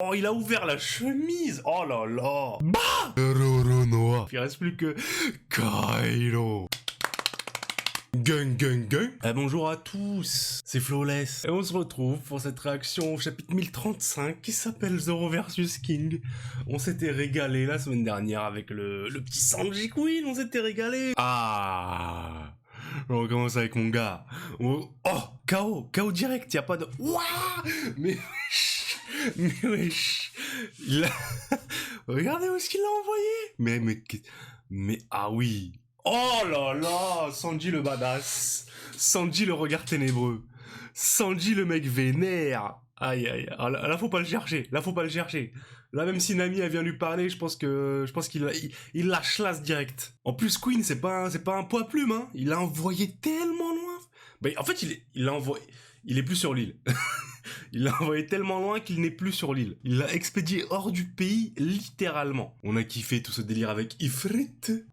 Oh, il a ouvert la chemise. Oh là là. Bah Roronoa. Il reste plus que Kairo. Gang, gang, gang. Bonjour à tous, c'est Flawless. Et on se retrouve pour cette réaction au chapitre 1035 qui s'appelle Zoro vs King. On s'était régalé la semaine dernière avec le petit Sanji Queen, on s'était régalé. Ah, on recommence avec mon gars. Oh, KO direct, y a pas de... Ouah, mais wesh, il a... Regardez où est-ce qu'il l'a envoyé. Mais ah oui. Oh là là, Sanji le badass, Sanji le regard ténébreux, Sanji le mec vénère. Aïe aïe, ah, là faut pas le chercher, là faut pas le chercher. Là même si Nami elle vient lui parler, je pense qu'il lâche l'as direct. En plus Queen c'est pas un poids plume, hein. Il l'a envoyé tellement loin. Bah, en fait il est plus sur l'île. Il l'a envoyé tellement loin qu'il n'est plus sur l'île. Il l'a expédié hors du pays, littéralement. On a kiffé tout ce délire avec Ifrit.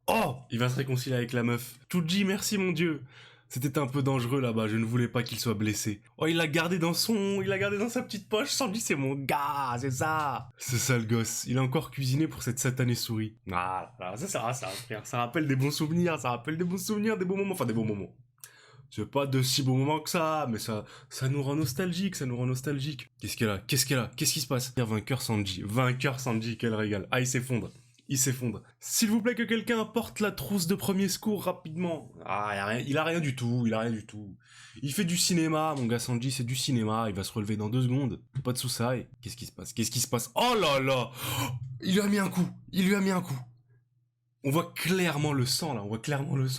Oh, il va se réconcilier avec la meuf. Chuji, merci mon dieu. C'était un peu dangereux là-bas, je ne voulais pas qu'il soit blessé. Oh, il l'a gardé dans sa petite poche. Sanji, c'est mon gars, c'est ça. C'est ça le gosse. Il a encore cuisiné pour cette satanée souris. Ah, là, ça, frère. Ça rappelle des bons souvenirs, des bons moments, enfin des bons moments. C'est pas de si beaux moments que ça, mais ça nous rend nostalgique, Qu'est-ce qu'elle a Qu'est-ce qui se passe? Vainqueur Sanji, quel régal. Ah, il s'effondre. S'il vous plaît, que quelqu'un apporte la trousse de premier secours rapidement. Ah, il a rien du tout. Il fait du cinéma, mon gars Sanji, c'est du cinéma, il va se relever dans 2 secondes. Pas de soucis. Qu'est-ce qui se passe? Oh là là, il lui a mis un coup. On voit clairement le sang, là.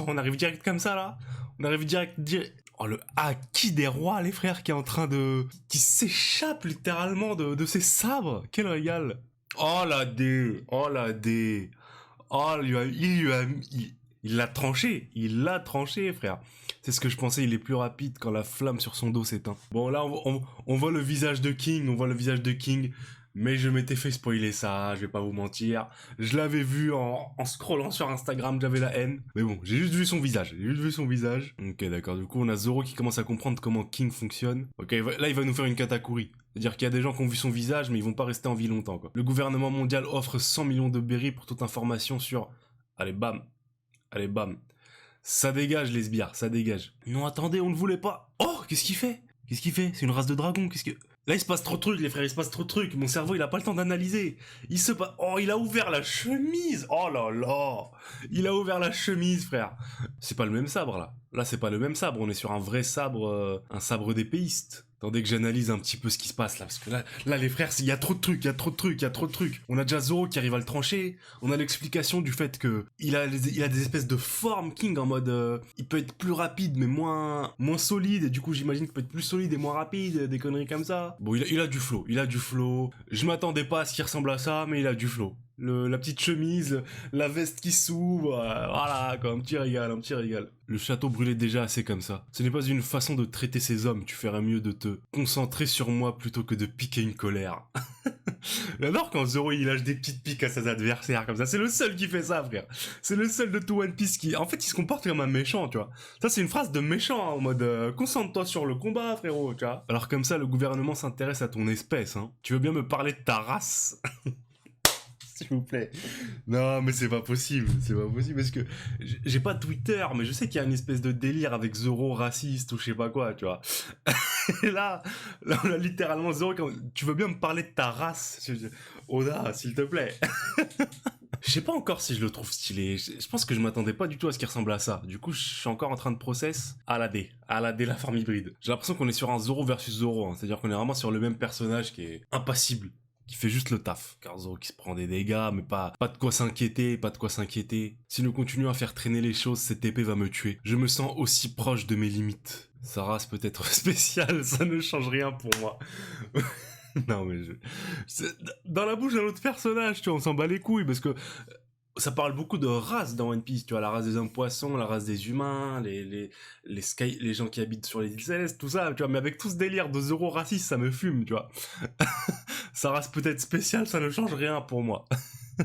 On arrive direct comme ça, là. Oh, le haki des rois, les frères, qui est en train de... qui s'échappe littéralement de ses sabres. Quel régal. Oh, la dé. Oh, il l'a tranché. Frère. C'est ce que je pensais, il est plus rapide quand la flamme sur son dos s'éteint. Bon, là, on voit le visage de King. Mais je m'étais fait spoiler ça, je vais pas vous mentir. Je l'avais vu en scrollant sur Instagram, j'avais la haine. Mais bon, j'ai juste vu son visage. Ok, d'accord. Du coup, on a Zoro qui commence à comprendre comment King fonctionne. Ok, là, il va nous faire une katakuri. C'est-à-dire qu'il y a des gens qui ont vu son visage, mais ils vont pas rester en vie longtemps, quoi. Le gouvernement mondial offre 100 millions de berries pour toute information sur... Allez, bam. Ça dégage, les sbires, ça dégage. Non, attendez, on ne voulait pas... Oh, qu'est-ce qu'il fait? C'est une race de dragon, Là, il se passe trop de trucs, les frères, Mon cerveau, il a pas le temps d'analyser. Oh, il a ouvert la chemise. Oh là là. Il a ouvert la chemise, frère. C'est pas le même sabre, là. Là, c'est pas le même sabre. On est sur un vrai sabre, un sabre d'épéiste. Attendez que j'analyse un petit peu ce qui se passe, là. Parce que là, les frères, il y a trop de trucs. On a déjà Zoro qui arrive à le trancher. On a l'explication du fait que il a des espèces de formes, King, en mode... il peut être plus rapide, mais moins solide. Et du coup, j'imagine qu'il peut être plus solide et moins rapide. Des conneries comme ça. Bon, il a du flow. Je m'attendais pas à ce qui ressemble à ça, mais il a du flow. La petite chemise, la veste qui s'ouvre, voilà, quoi, un petit régal. Le château brûlait déjà assez comme ça. Ce n'est pas une façon de traiter ces hommes, tu ferais mieux de te concentrer sur moi plutôt que de piquer une colère. J'adore quand Zoro il lâche des petites piques à ses adversaires comme ça, c'est le seul qui fait ça, frère. C'est le seul de tout One Piece qui... En fait, il se comporte comme un méchant, tu vois. Ça, c'est une phrase de méchant, hein, en mode concentre-toi sur le combat, frérot, tu vois. Alors comme ça, le gouvernement s'intéresse à ton espèce, hein. Tu veux bien me parler de ta race? S'il vous plaît. Non, mais c'est pas possible parce que j'ai pas Twitter, mais je sais qu'il y a une espèce de délire avec Zoro raciste ou je sais pas quoi, tu vois. Et là, on a littéralement Zoro, tu veux bien me parler de ta race? Oda, s'il te plaît. Je sais pas encore si je le trouve stylé. Je pense que je m'attendais pas du tout à ce qui ressemble à ça. Du coup, je suis encore en train de process à la D, la forme hybride. J'ai l'impression qu'on est sur un Zoro versus Zoro, hein. C'est-à-dire qu'on est vraiment sur le même personnage qui est impassible, qui fait juste le taf. Car Zoro qui se prend des dégâts, mais pas de quoi s'inquiéter. Si nous continuons à faire traîner les choses, cette épée va me tuer. Je me sens aussi proche de mes limites. Sa race peut être spéciale, ça ne change rien pour moi. Non mais dans la bouche d'un autre personnage, tu vois, on s'en bat les couilles, parce que ça parle beaucoup de races dans One Piece, tu vois, la race des hommes poissons, la race des humains, les gens qui habitent sur les îles célestes, tout ça, tu vois, mais avec tout ce délire de Zoro raciste, ça me fume, tu vois. Sa race peut être spéciale, ça ne change rien pour moi.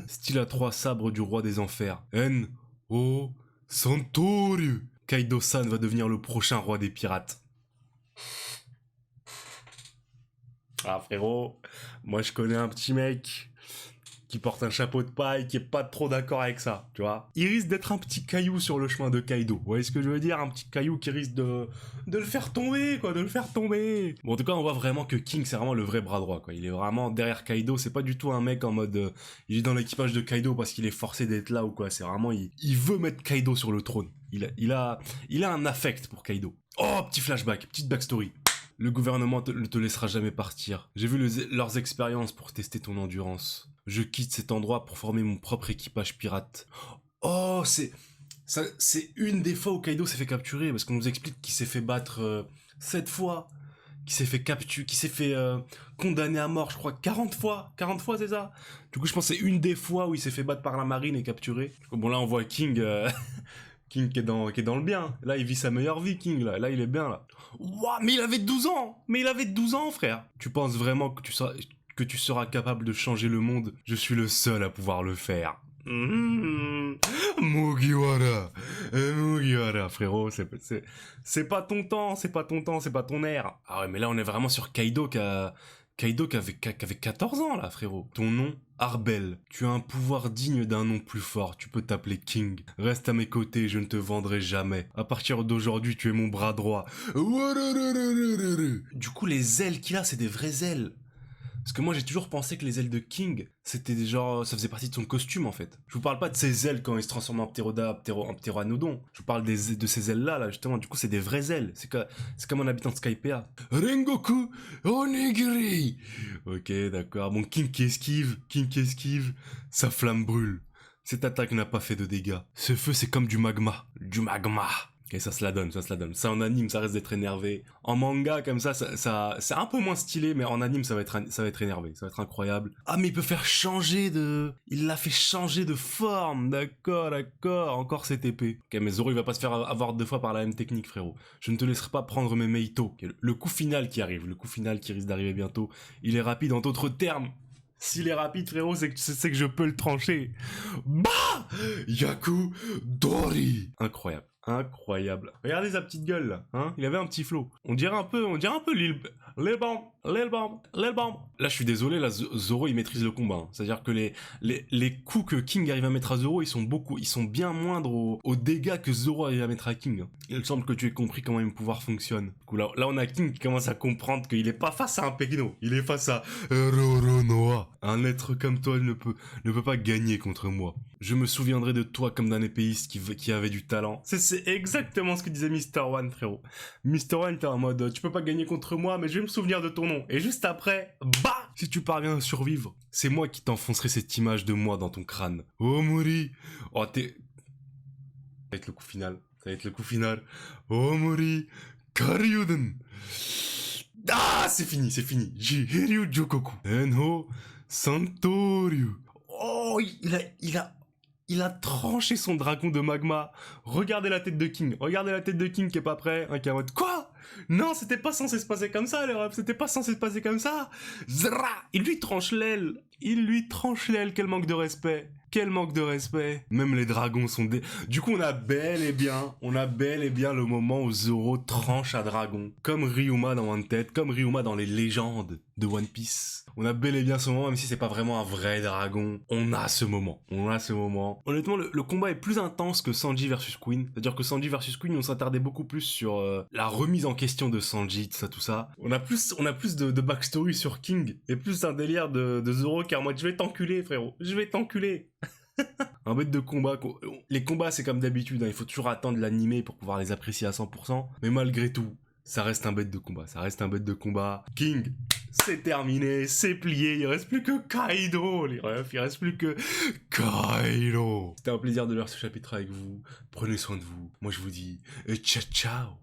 Style à 3 sabres du roi des enfers. N.O. Santoryu. Kaido-san va devenir le prochain roi des pirates. Ah frérot, moi je connais un petit mec qui porte un chapeau de paille, qui est pas trop d'accord avec ça, tu vois. Il risque d'être un petit caillou sur le chemin de Kaido. Vous voyez ce que je veux dire? Un petit caillou qui risque de le faire tomber, quoi, de le faire tomber. Bon, en tout cas, on voit vraiment que King, c'est vraiment le vrai bras droit, quoi. Il est vraiment derrière Kaido. C'est pas du tout un mec en mode, il est dans l'équipage de Kaido parce qu'il est forcé d'être là ou quoi. C'est vraiment, il veut mettre Kaido sur le trône. Il a un affect pour Kaido. Oh, petit flashback, petite backstory. Le gouvernement ne te laissera jamais partir. J'ai vu leurs expériences pour tester ton endurance. Je quitte cet endroit pour former mon propre équipage pirate. Oh, c'est une des fois où Kaido s'est fait capturer, parce qu'on nous explique qu'il s'est fait battre 7 fois, qu'il s'est fait condamner à mort, je crois, 40 fois. 40 fois, c'est ça? Du coup, je pense que c'est une des fois où il s'est fait battre par la marine et capturé. Bon, là, on voit King... King qui est dans le bien. Là, il vit sa meilleure vie, King, là. Là, il est bien, là. Ouah, mais il avait 12 ans! Mais il avait 12 ans, frère! Tu penses vraiment que tu seras capable de changer le monde? Je suis le seul à pouvoir le faire. Mugiwara! Mugiwara, frérot, c'est pas ton temps, c'est pas ton temps, c'est pas ton air. Ah ouais, mais là, on est vraiment sur Kaido qui avait 14 ans, là, frérot. Ton nom, Arbel. Tu as un pouvoir digne d'un nom plus fort. Tu peux t'appeler King. Reste à mes côtés, je ne te vendrai jamais. À partir d'aujourd'hui, tu es mon bras droit. Du coup, les ailes qu'il a, c'est des vraies ailes. Parce que moi, j'ai toujours pensé que les ailes de King, c'était genre, ça faisait partie de son costume, en fait. Je vous parle pas de ses ailes quand il se transforme en ptéranodon. Je vous parle de ces ailes-là, là, justement. Du coup, c'est des vraies ailes. C'est comme un habitant de Skypiea. Rengoku Onigiri. Ok, d'accord. Bon, King qui esquive. Sa flamme brûle. Cette attaque n'a pas fait de dégâts. Ce feu, c'est comme du magma. Du magma. Et ça se la donne. Ça en anime, ça reste d'être énervé. En manga, comme ça c'est un peu moins stylé, mais en anime, ça va être énervé. Ça va être incroyable. Ah, mais il l'a fait changer de forme. D'accord. Encore cette épée. Ok, mais Zoro, il va pas se faire avoir 2 fois par la même technique, frérot. Je ne te laisserai pas prendre mes Meito. Le coup final qui arrive. Le coup final qui risque d'arriver bientôt. Il est rapide, en d'autres termes. S'il est rapide, frérot, c'est que je peux le trancher. Bah! Yaku Dori! Incroyable. Regardez sa petite gueule, là, hein. Il avait un petit flow. On dirait un peu Lil Bam. Là, je suis désolé, là, Zoro, il maîtrise le combat, hein. C'est-à-dire que les coups que King arrive à mettre à Zoro, ils sont bien moindres aux dégâts que Zoro arrive à mettre à King, hein. Il semble que tu aies compris comment mes pouvoirs fonctionnent. Du coup, là, on a King qui commence à comprendre qu'il est pas face à un Pekino. Il est face à Roronoa. Un être comme toi ne peut pas gagner contre moi. Je me souviendrai de toi comme d'un épéiste qui avait du talent. C'est exactement ce que disait Mr. One, frérot. Mr. One était en mode, tu peux pas gagner contre moi, mais je vais me souvenir de ton nom. Et juste après, bah! Si tu parviens à survivre, c'est moi qui t'enfoncerai cette image de moi dans ton crâne. Omori! Oh, ça va être le coup final. Omori! Karyuden! Ah, c'est fini. Jihiryu Jokoku. Enho Santoryu. Oh, il a tranché son dragon de magma. Regardez la tête de King qui est pas prêt, hein, qui est en mode quoi? Non, c'était pas censé se passer comme ça, l'Europe, c'était pas censé se passer comme ça. Zra! Il lui tranche l'aile, quel manque de respect. Même les dragons sont Du coup, on a bel et bien le moment où Zoro tranche un dragon. Comme Ryuma dans Wanted, comme Ryuma dans les légendes de One Piece. On a bel et bien ce moment, même si c'est pas vraiment un vrai dragon. On a ce moment. Honnêtement, le combat est plus intense que Sanji versus Queen. C'est-à-dire que Sanji versus Queen, on s'attardait beaucoup plus sur la remise en question de Sanji, tout ça. On a plus de backstory sur King et plus un délire de Zoro car moi je vais t'enculer, frérot. Je vais t'enculer. Un bête de combat. Les combats, c'est comme d'habitude, hein, il faut toujours attendre l'animé pour pouvoir les apprécier à 100%. Mais malgré tout, ça reste un bête de combat. King, c'est terminé, c'est plié, il reste plus que Kaido, les refs, C'était un plaisir de lire ce chapitre avec vous. Prenez soin de vous. Moi, je vous dis ciao.